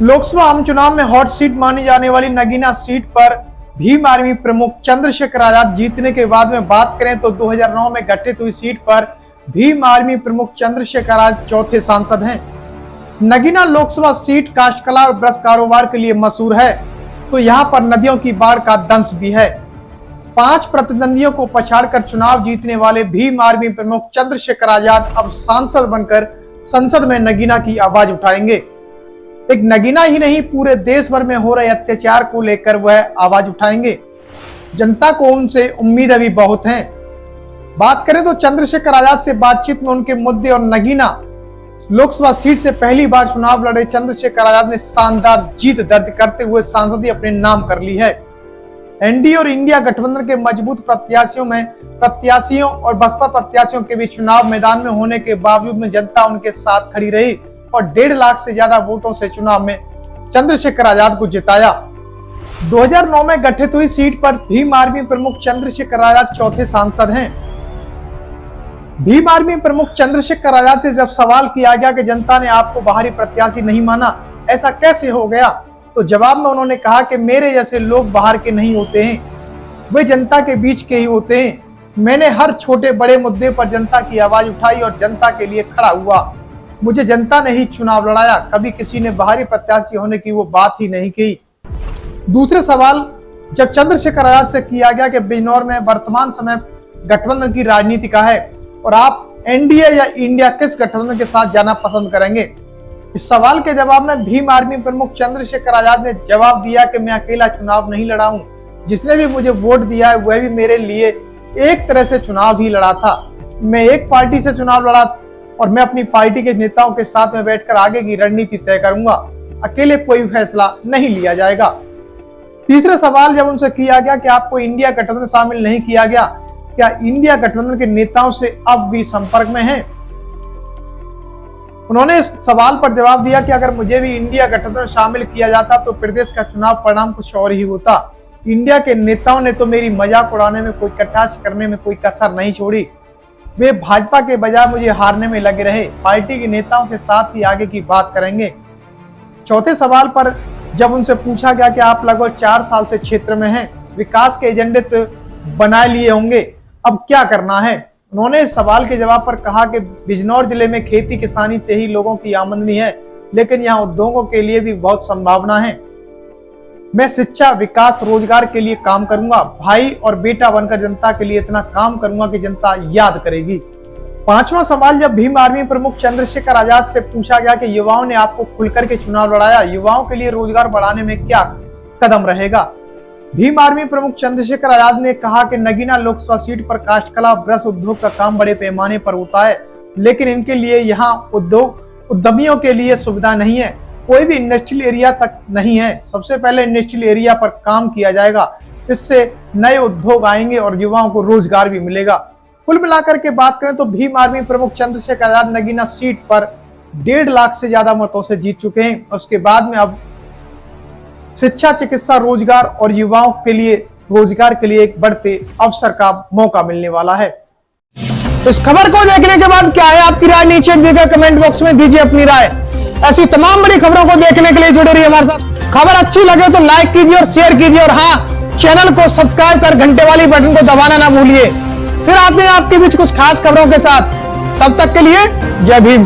लोकसभा आम चुनाव में हॉट सीट मानी जाने वाली नगीना सीट पर भीम आर्मी प्रमुख चंद्रशेखर आजाद जीतने के बाद में बात करें तो 2009 में गठित हुई सीट पर भीम आर्मी प्रमुख चंद्रशेखर आजाद चौथे सांसद हैं। नगीना लोकसभा सीट काष्ठकला और ब्रश कारोबार के लिए मशहूर है, तो यहाँ पर नदियों की बाढ़ का दंश भी है। 5 प्रतिद्वंदियों को पछाड़कर चुनाव जीतने वाले भीम आर्मी प्रमुख चंद्रशेखर आजाद अब सांसद बनकर संसद में नगीना की आवाज उठाएंगे। एक नगीना ही नहीं, पूरे देश भर में हो रहे अत्याचार को लेकर वह आवाज उठाएंगे। जनता को उनसे उम्मीद अभी बहुत है। बात करें तो चंद्रशेखर आजाद से बातचीत में उनके मुद्दे और नगीना लोकसभा सीट से पहली बार चुनाव लड़े चंद्रशेखर आजाद ने शानदार जीत दर्ज करते हुए सांसदी अपने नाम कर ली है। एनडीए और इंडिया गठबंधन के मजबूत प्रत्याशियों और बसपा प्रत्याशियों के बीच चुनाव मैदान में होने के बावजूद में जनता उनके साथ खड़ी रही और 1.5 लाख से ज्यादा वोटों से चुनाव में चंद्रशेखर आजाद को जिताया। 2009 में गठित हुई सीट पर भीम आर्मी प्रमुख चंद्रशेखर आजाद चौथे सांसद हैं। भीम आर्मी प्रमुख चंद्रशेखर आजाद से जब सवाल किया गया कि जनता ने आपको बाहरी प्रत्याशी नहीं माना, ऐसा कैसे हो गया, तो जवाब में उन्होंने कहा कि मेरे जैसे लोग बाहर के नहीं होते हैं, वे जनता के बीच के ही होते हैं। मैंने हर छोटे बड़े मुद्दे पर जनता की आवाज उठाई और जनता के लिए खड़ा हुआ। मुझे जनता ने ही चुनाव लड़ाया, कभी किसी ने बाहरी प्रत्याशी होने की वो बात ही नहीं की। दूसरे सवाल जब चंद्रशेखर आजाद से किया गया कि बिजनौर में वर्तमान समय गठबंधन की राजनीति का है और आप एनडीए या इंडिया किस गठबंधन के साथ जाना पसंद करेंगे, इस सवाल के जवाब में भीम आर्मी प्रमुख चंद्रशेखर आजाद ने जवाब दिया कि मैं अकेला चुनाव नहीं लड़ा हूं, जिसने भी मुझे वोट दिया है वह भी मेरे लिए एक तरह से चुनाव ही लड़ा था। मैं एक पार्टी से चुनाव लड़ा और मैं अपनी पार्टी के नेताओं के साथ में बैठकर आगे की रणनीति तय करूंगा, अकेले कोई फैसला नहीं लिया जाएगा। तीसरा सवाल जब उनसे किया गया कि आपको इंडिया गठबंधन में शामिल नहीं किया गया, क्या इंडिया गठबंधन के नेताओं से अब भी संपर्क में हैं? उन्होंने इस सवाल पर जवाब दिया कि अगर मुझे भी इंडिया गठबंधन में शामिल किया जाता तो प्रदेश का चुनाव परिणाम कुछ और ही होता। इंडिया के नेताओं ने तो मेरी मजाक उड़ाने में, कोई कटाक्ष करने में कोई कसर नहीं छोड़ी। वे भाजपा के बजाय मुझे हारने में लगे रहे। पार्टी के नेताओं के साथ ही आगे की बात करेंगे। चौथे सवाल पर जब उनसे पूछा गया कि आप लगभग 4 साल से क्षेत्र में हैं, विकास के एजेंडे तो बना लिए होंगे, अब क्या करना है? उन्होंने इस सवाल के जवाब पर कहा कि बिजनौर जिले में खेती किसानी से ही लोगों की आमदनी है, लेकिन यहाँ उद्योगों के लिए भी बहुत संभावना है। मैं शिक्षा, विकास, रोजगार के लिए काम करूंगा। भाई और बेटा बनकर जनता के लिए इतना काम करूंगा कि जनता याद करेगी। पांचवा सवाल जब भीम आर्मी प्रमुख चंद्रशेखर आजाद से पूछा गया कि युवाओं ने आपको खुलकर के चुनाव लड़ाया, युवाओं के लिए रोजगार बढ़ाने में क्या कदम रहेगा? भीम आर्मी प्रमुख चंद्रशेखर आजाद ने कहा कि नगीना लोकसभा सीट पर काष्ठकला ब्रश उद्योग का काम बड़े पैमाने पर होता है, लेकिन इनके लिए यहाँ उद्यमियों के लिए सुविधा नहीं है, कोई भी इंडस्ट्रियल एरिया तक नहीं है। सबसे पहले इंडस्ट्रियल एरिया पर काम किया जाएगा, इससे नए उद्योग आएंगे और युवाओं को रोजगार भी मिलेगा। कुल मिलाकर के बात करें तो भीम आर्मी प्रमुख चंद्रशेखर आजाद नगीना सीट पर 1.5 लाख से ज्यादा मतों से जीत चुके हैं। उसके बाद में अब शिक्षा, चिकित्सा, रोजगार और युवाओं के लिए रोजगार के लिए एक बढ़ते अवसर का मौका मिलने वाला है। इस खबर को देखने के बाद क्या है आपकी राय, नीचे दिए गए कमेंट बॉक्स में दीजिए अपनी राय। ऐसी तमाम बड़ी खबरों को देखने के लिए जुड़े रहिए हमारे साथ। खबर अच्छी लगे तो लाइक कीजिए और शेयर कीजिए, और हाँ, चैनल को सब्सक्राइब कर घंटे वाली बटन को दबाना ना भूलिए। फिर आते हैं आपके बीच कुछ खास खबरों के साथ। तब तक के लिए जय भीम।